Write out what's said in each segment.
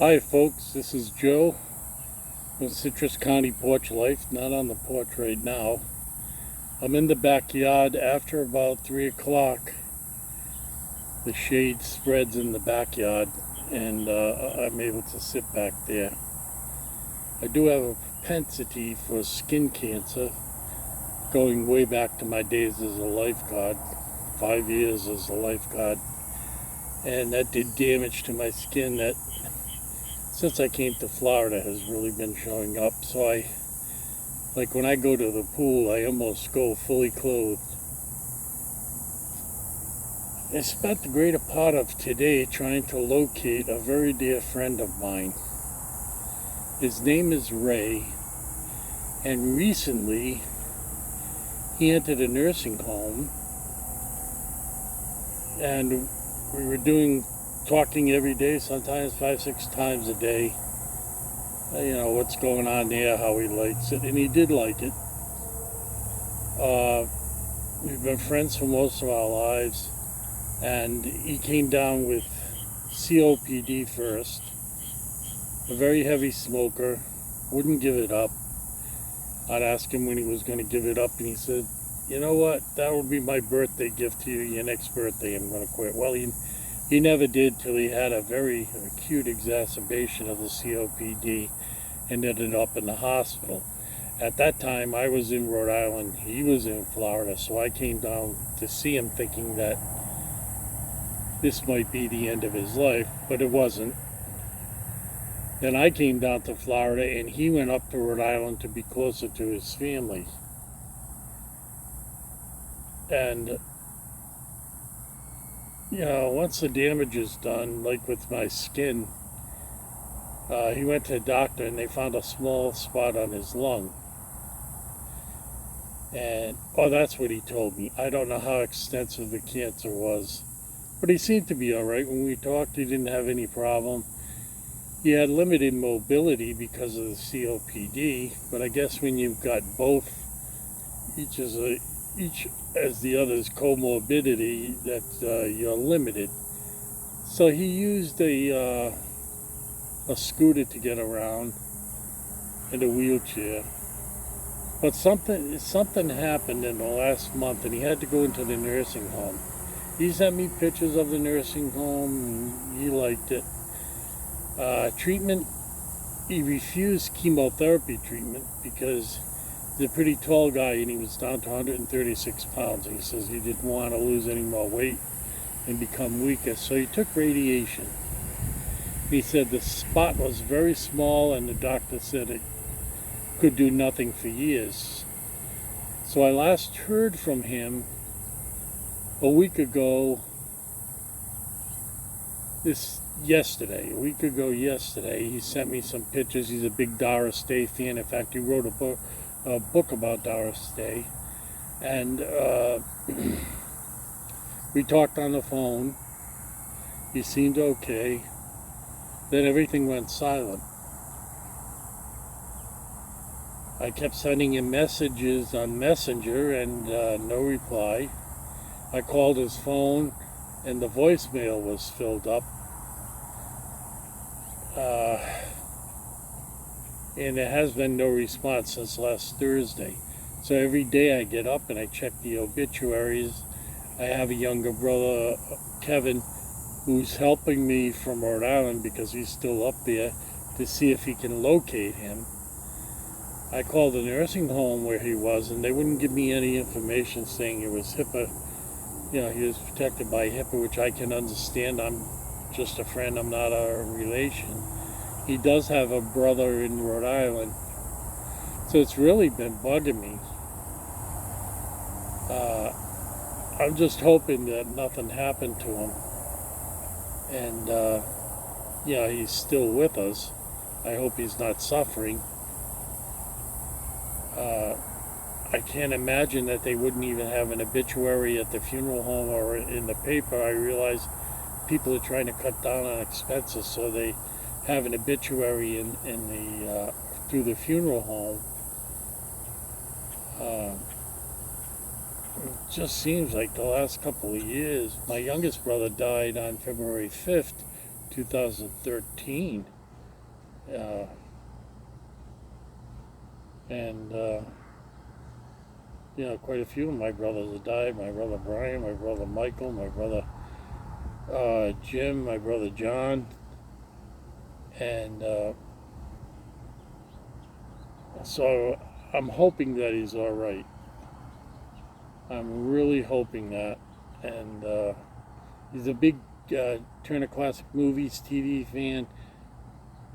Hi folks, this is Joe with Citrus County Porch Life, not on the porch right now. I'm in the backyard after about 3 o'clock. The shade spreads in the backyard and I'm able to sit back there. I do have a propensity for skin cancer going way back to my days as a lifeguard, 5 years as a lifeguard, and that did damage to my skin that since I came to Florida has really been showing up. So like when I go to the pool, I almost go fully clothed. I spent the greater part of today trying to locate a very dear friend of mine. His name is Ray, and recently he entered a nursing home, and we were talking every day, sometimes 5-6 times a day. What's going on there, how he likes it, and he did like it. We've been friends for most of our lives, and he came down with COPD first, a very heavy smoker, wouldn't give it up. I'd ask him when he was going to give it up, and he said, you know what, that would be my birthday gift to you, your next birthday I'm going to quit. Well, he never did till he had a very acute exacerbation of the COPD and ended up in the hospital. At that time, I was in Rhode Island, he was in Florida, so I came down to see him thinking that this might be the end of his life, but it wasn't. Then I came down to Florida and he went up to Rhode Island to be closer to his family. And once the damage is done, like with my skin, he went to the doctor and they found a small spot on his lung. And, that's what he told me. I don't know how extensive the cancer was, but he seemed to be all right. When we talked, he didn't have any problem. He had limited mobility because of the COPD, but I guess when you've got both, each as the other's comorbidity, that you're limited. So he used a scooter to get around and a wheelchair. But something happened in the last month, and he had to go into the nursing home. He sent me pictures of the nursing home, and he liked it. Treatment, he refused chemotherapy treatment because he's a pretty tall guy and he was down to 136 pounds. He says he didn't want to lose any more weight and become weaker, so he took radiation. He said the spot was very small and the doctor said it could do nothing for years. So I last heard from him a week ago yesterday. He sent me some pictures. He's a big Doris Day fan. In fact, he wrote a book about Doris Day. And we talked on the phone. He seemed okay. Then everything went silent. I kept sending him messages on Messenger and no reply. I called his phone and the voicemail was filled up. And there has been no response since last Thursday. So every day I get up and I check the obituaries. I have a younger brother, Kevin, who's helping me from Rhode Island because he's still up there to see if he can locate him. I called the nursing home where he was and they wouldn't give me any information saying it was HIPAA. He was protected by HIPAA, which I can understand. I'm just a friend, I'm not a relation. He does have a brother in Rhode Island. So it's really been bugging me. I'm just hoping that nothing happened to him. And he's still with us. I hope he's not suffering. I can't imagine that they wouldn't even have an obituary at the funeral home or in the paper. I realize people are trying to cut down on expenses, so they have an obituary in the through the funeral home. It just seems like the last couple of years. My youngest brother died on February 5th, 2013. Uh, and quite a few of my brothers have died. My brother Brian, my brother Michael, my brother Jim, my brother John, and so I'm hoping that he's all right. I'm really hoping that, and he's a big Turner Classic Movies TV fan.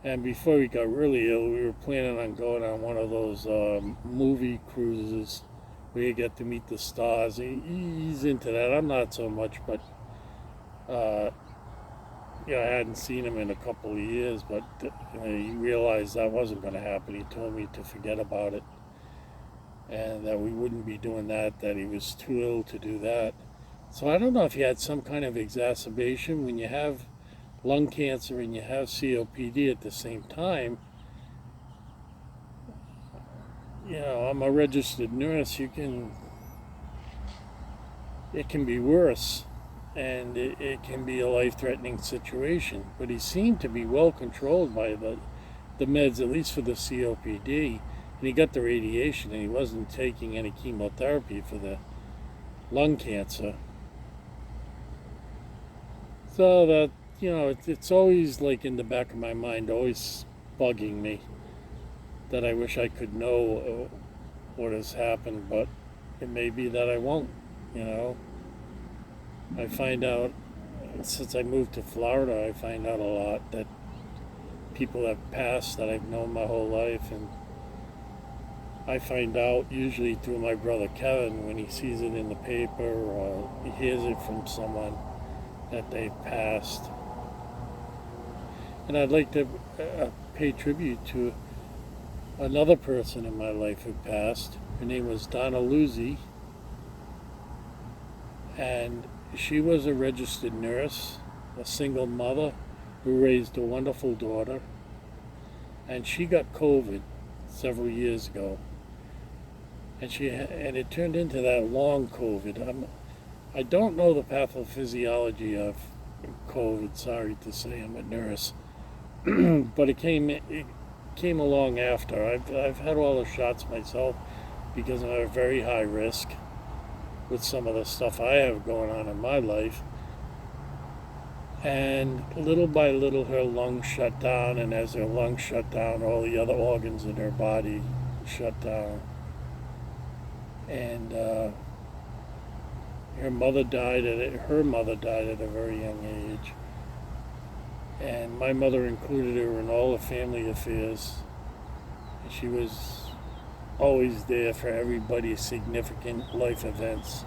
And before he got really ill, we were planning on going on one of those movie cruises where you get to meet the stars. He's into that. I'm not so much, but uh, I hadn't seen him in a couple of years, but he realized that wasn't going to happen. He told me to forget about it and that we wouldn't be doing that he was too ill to do that. So I don't know if he had some kind of exacerbation. When you have lung cancer and you have COPD at the same time, I'm a registered nurse. It can be worse, and it can be a life-threatening situation. But he seemed to be well controlled by the meds, at least for the COPD, and he got the radiation, and he wasn't taking any chemotherapy for the lung cancer. So that, it's always like in the back of my mind, always bugging me that I wish I could know what has happened, but it may be that I won't. I find out, since I moved to Florida, I find out a lot that people have passed that I've known my whole life, and I find out usually through my brother Kevin when he sees it in the paper or he hears it from someone that they've passed. And I'd like to pay tribute to another person in my life who passed. Her name was Donna Luzzi, and she was a registered nurse, a single mother who raised a wonderful daughter, and she got COVID several years ago, and it turned into that long COVID. I don't know the pathophysiology of COVID. Sorry to say, I'm a nurse, but it came along after. I've had all the shots myself because I'm at a very high risk with some of the stuff I have going on in my life. And little by little, her lungs shut down, and as her lungs shut down, all the other organs in her body shut down. And her mother died at a very young age. And my mother included her in all the family affairs. She was always there for everybody's significant life events.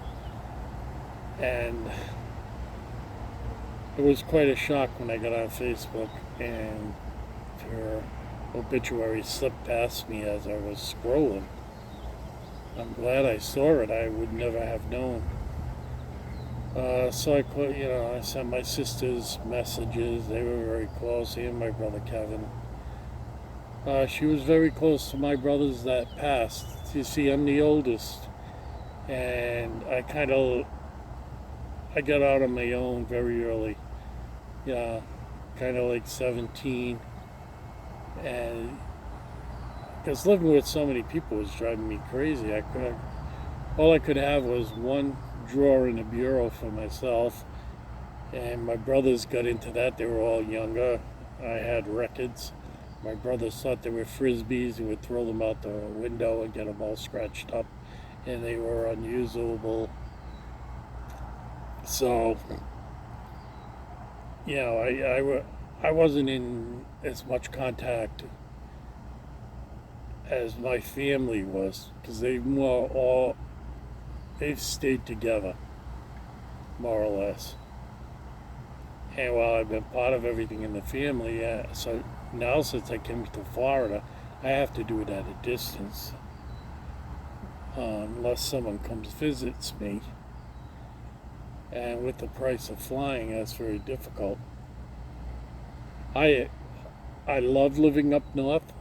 And it was quite a shock when I got on Facebook and her obituary slipped past me as I was scrolling. I'm glad I saw it. I would never have known. So I sent my sisters messages. They were very close, and my brother Kevin. She was very close to my brothers that passed. You see, I'm the oldest, and I got out on my own very early. Yeah, kind of like 17, and because living with so many people was driving me crazy. All I could have was one drawer in the bureau for myself, and my brothers got into that. They were all younger. I had records. My brothers thought they were frisbees and would throw them out the window and get them all scratched up, and they were unusable. So, I wasn't in as much contact as my family was, because they've stayed together, more or less. And while I've been part of everything in the family, so now since I came to Florida, I have to do it at a distance, unless someone comes visits me. And with the price of flying, that's very difficult. I love living up north.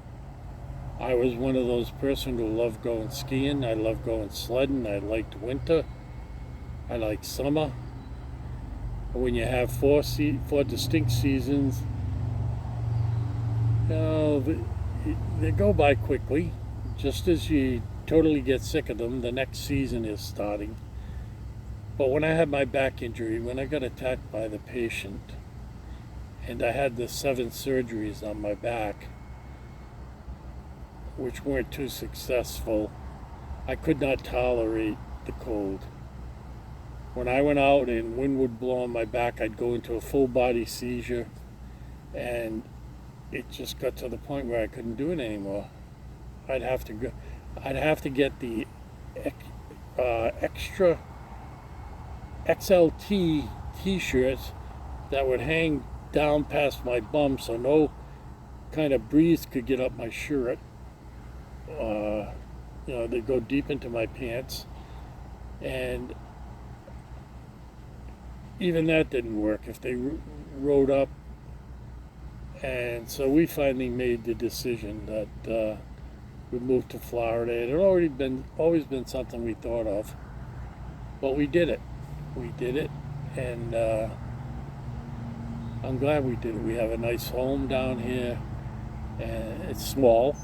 I was one of those persons who loved going skiing. I loved going sledding. I liked winter. I liked summer. When you have four distinct seasons, They go by quickly. Just as you totally get sick of them, the next season is starting. But when I had my back injury, when I got attacked by the patient, and I had the 7 surgeries on my back, which weren't too successful, I could not tolerate the cold. When I went out and wind would blow on my back, I'd go into a full body seizure, and it just got to the point where I couldn't do it anymore. I'd have to go. I'd have to get the extra XLT T-shirts that would hang down past my bum, so no kind of breeze could get up my shirt. They go deep into my pants, and even that didn't work if they rode up. And so we finally made the decision that we moved to Florida. It had always been something we thought of, but we did it. We did it, and I'm glad we did it. We have a nice home down here, and it's small,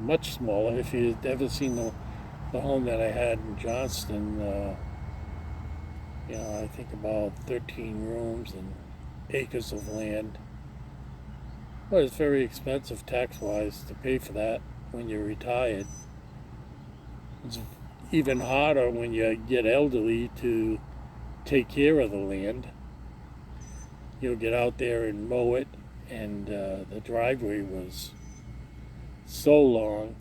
much smaller. If you've ever seen the home that I had in Johnston, I think about 13 rooms and acres of land. Well, it's very expensive tax-wise to pay for that when you're retired. It's even harder when you get elderly to take care of the land. You'll get out there and mow it, and the driveway was so long.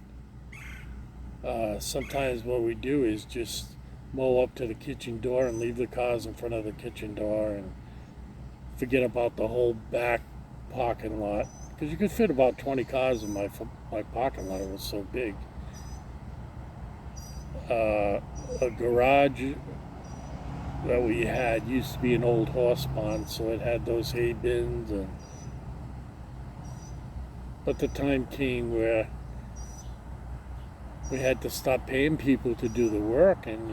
Sometimes what we do is just mow up to the kitchen door and leave the cars in front of the kitchen door and forget about the whole back parking lot, because you could fit about 20 cars in my parking lot. It was so big. A garage that we had used to be an old horse barn, so it had those hay bins, but the time came where we had to stop paying people to do the work, and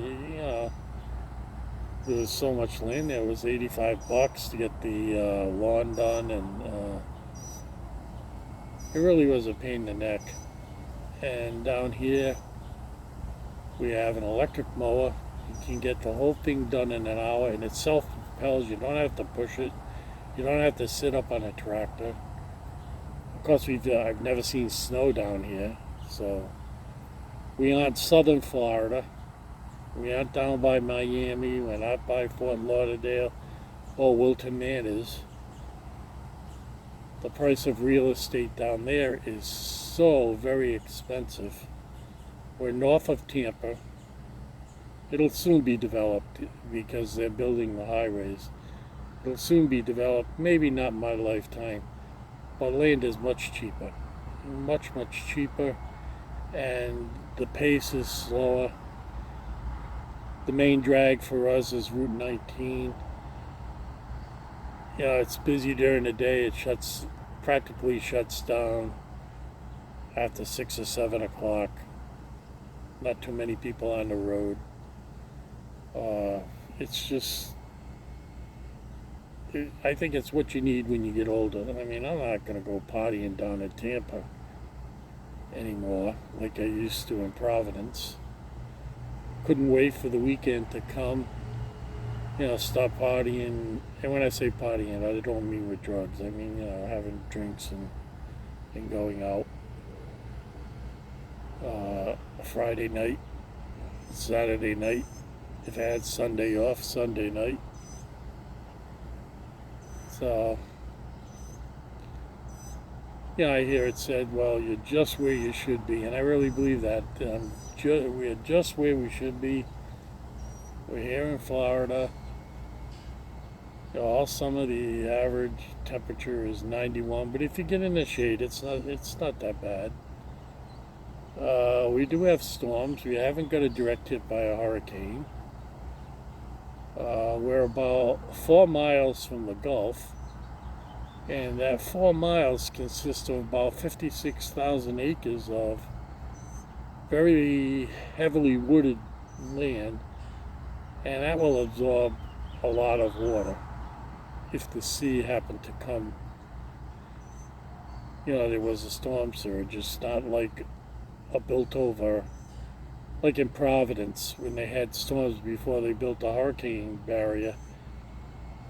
there was so much land there. It was $85 to get the lawn done, and it really was a pain in the neck. And down here we have an electric mower. You can get the whole thing done in an hour, and it self-propels. You don't have to push it. You don't have to sit up on a tractor. Of course, I've never seen snow down here, so we aren't southern Florida. We aren't down by Miami. We're not by Fort Lauderdale or Wilton Manors. The price of real estate down there is so very expensive. We're north of Tampa. It'll soon be developed because they're building the highways. It'll soon be developed, maybe not in my lifetime, but land is much cheaper. Much, much cheaper, and the pace is slower. The main drag for us is Route 19. It's busy during the day. It practically shuts down after 6 or 7 o'clock. Not too many people on the road. It's just, I think it's what you need when you get older. I mean, I'm not going to go partying down in Tampa anymore like I used to in Providence. Couldn't wait for the weekend to come, stop partying. And when I say partying, I don't mean with drugs. I mean, having drinks and going out. Friday night, Saturday night. If I had Sunday off, Sunday night. So, I hear it said, well, you're just where you should be. And I really believe that. We're just where we should be. We're here in Florida. All summer the average temperature is 91, but if you get in the shade, it's not that bad. We do have storms. We haven't got a direct hit by a hurricane. We're about 4 miles from the Gulf, and that 4 miles consists of about 56,000 acres of very heavily wooded land, and that will absorb a lot of water if the sea happened to come there was a storm surge. It's not like a built over, like in Providence when they had storms before they built the hurricane barrier.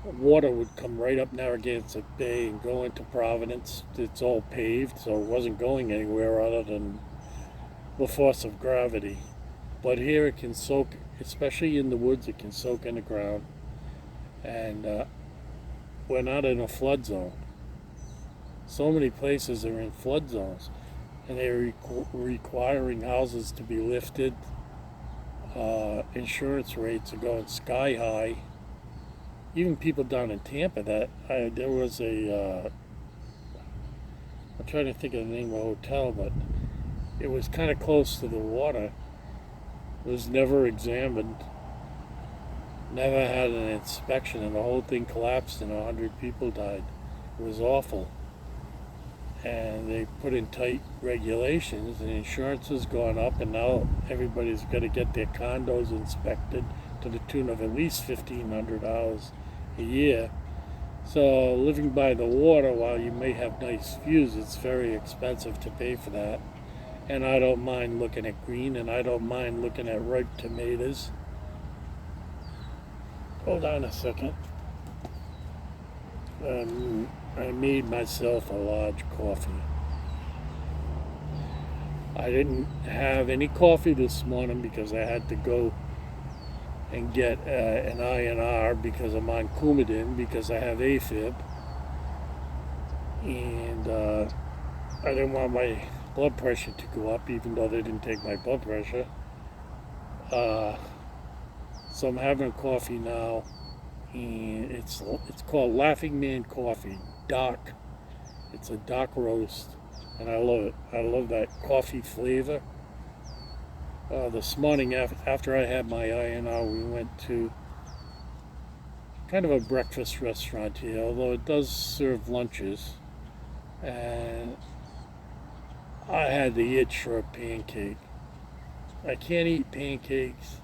Water would come right up Narragansett Bay and go into Providence. It's all paved, so it wasn't going anywhere other than the force of gravity. But here it can soak, especially in the woods, it can soak in the ground. And we're not in a flood zone. So many places are in flood zones, and they're requiring houses to be lifted. Insurance rates are going sky high. Even people down in Tampa, there was I'm trying to think of the name of the hotel, but it was kind of close to the water. It was never examined, never had an inspection, and the whole thing collapsed and 100 people died. It was awful. And they put in tight regulations, and insurance has gone up, and now everybody's got to get their condos inspected to the tune of at least $1,500 a year. So living by the water, while you may have nice views, it's very expensive to pay for that. And I don't mind looking at green, and I don't mind looking at ripe tomatoes. Hold on a second. I made myself a large coffee. I didn't have any coffee this morning because I had to go and get an INR because I'm on Coumadin because I have AFib. And I didn't want my blood pressure to go up even though they didn't take my blood pressure. So I'm having a coffee now, and it's called Laughing Man Coffee, dark. It's a dark roast, and I love it. I love that coffee flavor. This morning, after I had my INR, we went to kind of a breakfast restaurant here, although it does serve lunches. And I had the itch for a pancake. I can't eat pancakes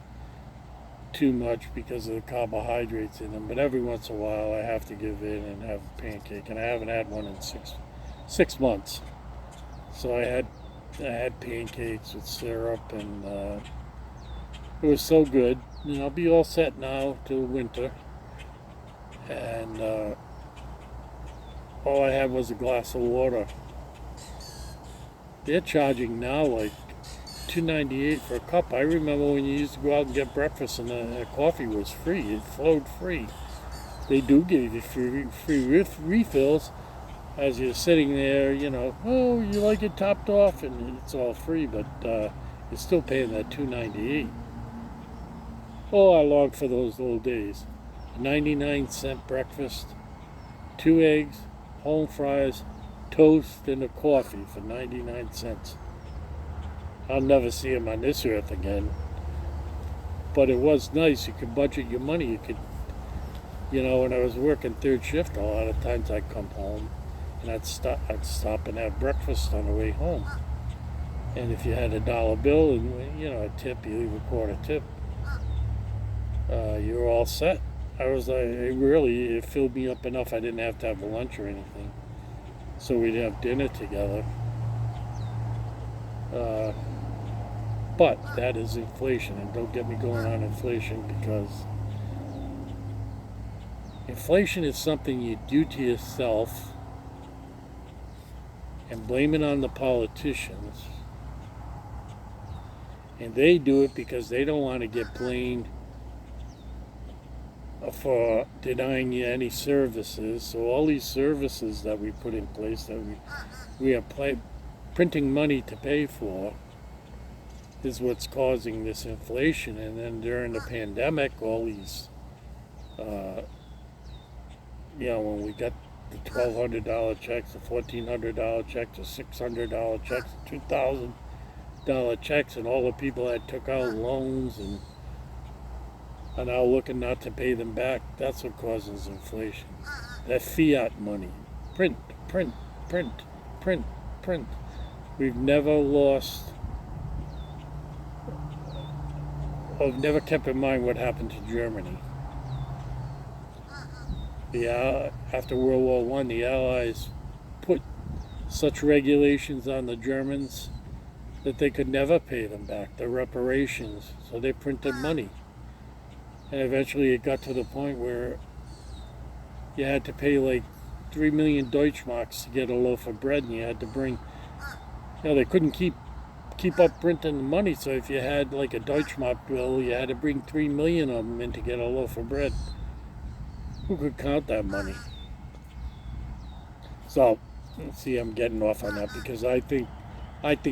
too much because of the carbohydrates in them, but every once in a while I have to give in and have a pancake, and I haven't had one in six months. So I had pancakes with syrup, and it was so good. I'll be all set now till winter, and all I had was a glass of water. They're charging now like $2.98 for a cup. I remember when you used to go out and get breakfast and the coffee was free. It flowed free. They do give you free refills as you're sitting there, oh, you like it topped off, and it's all free, but you're still paying that $2.98. Oh, I long for those old days. A 99-cent breakfast, 2 eggs, home fries, toast, and a coffee for 99 cents. I'll never see them on this earth again. But it was nice. You could budget your money. You could, when I was working third shift, a lot of times I'd come home and I'd stop and have breakfast on the way home. And if you had a dollar bill and, a tip, you leave a quarter tip, you were all set. It filled me up enough I didn't have to have lunch or anything. So we'd have dinner together. But that is inflation, and don't get me going on inflation, because inflation is something you do to yourself and blame it on the politicians. And they do it because they don't want to get blamed for denying you any services. So all these services that we put in place that we are printing money to pay for is what's causing this inflation. And then during the pandemic, all these, when we got the $1,200 checks, the $1,400 checks, the $600 checks, the $2,000 checks, and all the people that took out loans and are now looking not to pay them back, that's what causes inflation. That fiat money. Print, print, print, print, print. We've never kept in mind what happened to Germany. After World War I, the Allies put such regulations on the Germans that they could never pay them back, the reparations. So they printed money. And eventually it got to the point where you had to pay like 3 million Deutschmarks to get a loaf of bread, and you had to bring, they couldn't keep up printing the money, so if you had like a Deutschmark bill, you had to bring 3 million of them in to get a loaf of bread. Who could count that money? So, see, I'm getting off on that because I think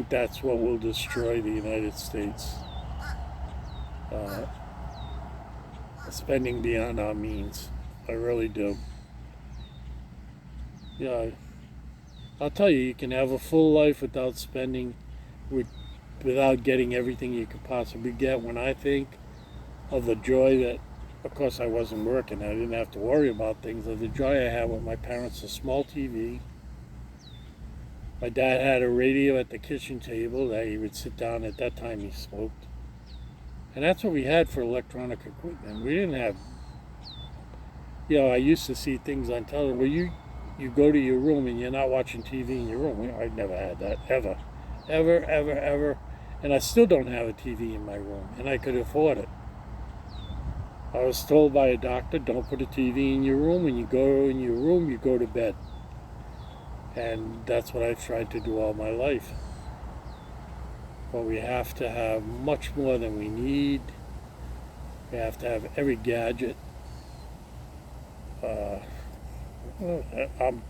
that's what will destroy the United States. Spending beyond our means. I really do. Yeah, I'll tell you, you can have a full life without spending, without getting everything you could possibly get. When I think of the joy that, of course I wasn't working, I didn't have to worry about things, of the joy I had with my parents, a small TV. My dad had a radio at the kitchen table that he would sit down. At that time he smoked. And that's what we had for electronic equipment. We didn't have, I used to see things on television where you go to your room and you're not watching TV in your room. I never had that, ever. Ever. And I still don't have a TV in my room, and I could afford it. I was told by a doctor, don't put a TV in your room. When you go in your room, you go to bed. And that's what I've tried to do all my life. But we have to have much more than we need. We have to have every gadget. I'm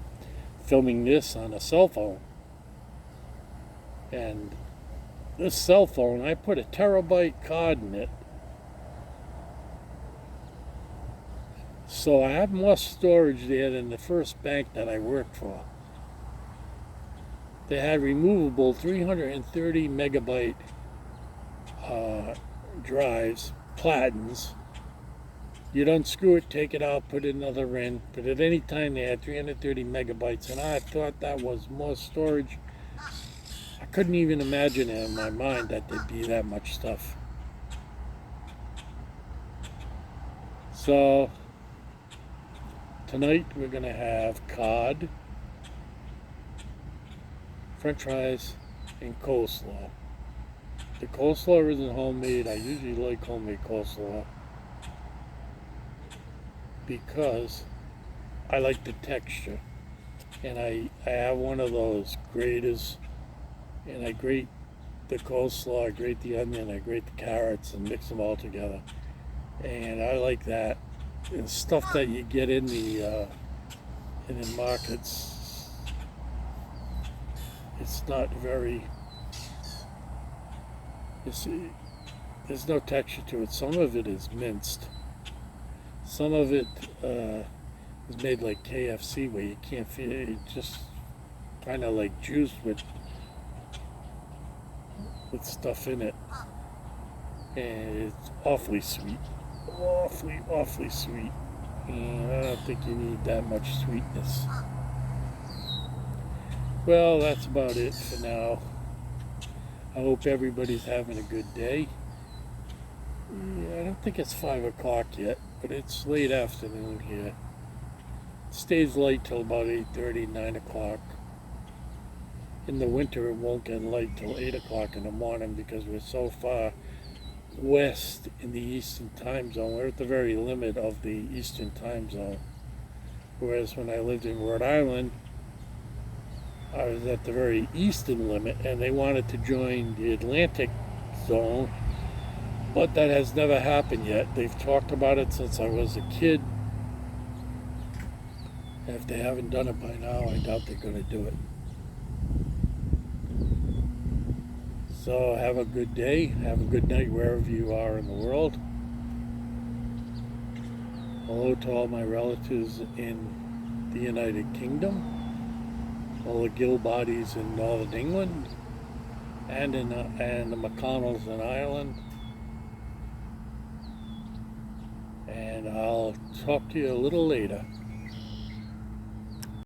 filming this on a cell phone. And this cell phone, I put a terabyte card in it. So I have more storage there than the first bank that I worked for. They had removable 330 megabyte drives, Platens. You'd unscrew it, take it out, put another in. But at any time they had 330 megabytes, and I thought that was more storage. I couldn't even imagine it in my mind that there'd be that much stuff. So tonight we're gonna have cod, French fries, and coleslaw. The coleslaw isn't homemade. I usually like homemade coleslaw because I like the texture. And I have one of those graters, and I grate the coleslaw, I grate the onion, I grate the carrots, and mix them all together. And I like that. And stuff that you get in the markets, it's not very, there's no texture to it. Some of it is minced. Some of it is made like KFC, where you can't feel it. It's just kind of like juice with stuff in it. And it's awfully sweet. Awfully sweet. And I don't think you need that much sweetness. Well, that's about it for now. I hope everybody's having a good day. I don't think it's 5 o'clock yet, but it's late afternoon here. It stays light till about 8:30, 9 o'clock. In the winter, it won't get light till 8 o'clock in the morning because we're so far west in the Eastern time zone. We're at the very limit of the Eastern time zone. Whereas when I lived in Rhode Island, I was at the very eastern limit, and they wanted to join the Atlantic zone, but that has never happened yet. They've talked about it since I was a kid. And if they haven't done it by now, I doubt they're going to do it. So have a good day, have a good night wherever you are in the world. Hello to all my relatives in the United Kingdom, all the Gilbodies in Northern England, and the McConnells in Ireland. And I'll talk to you a little later.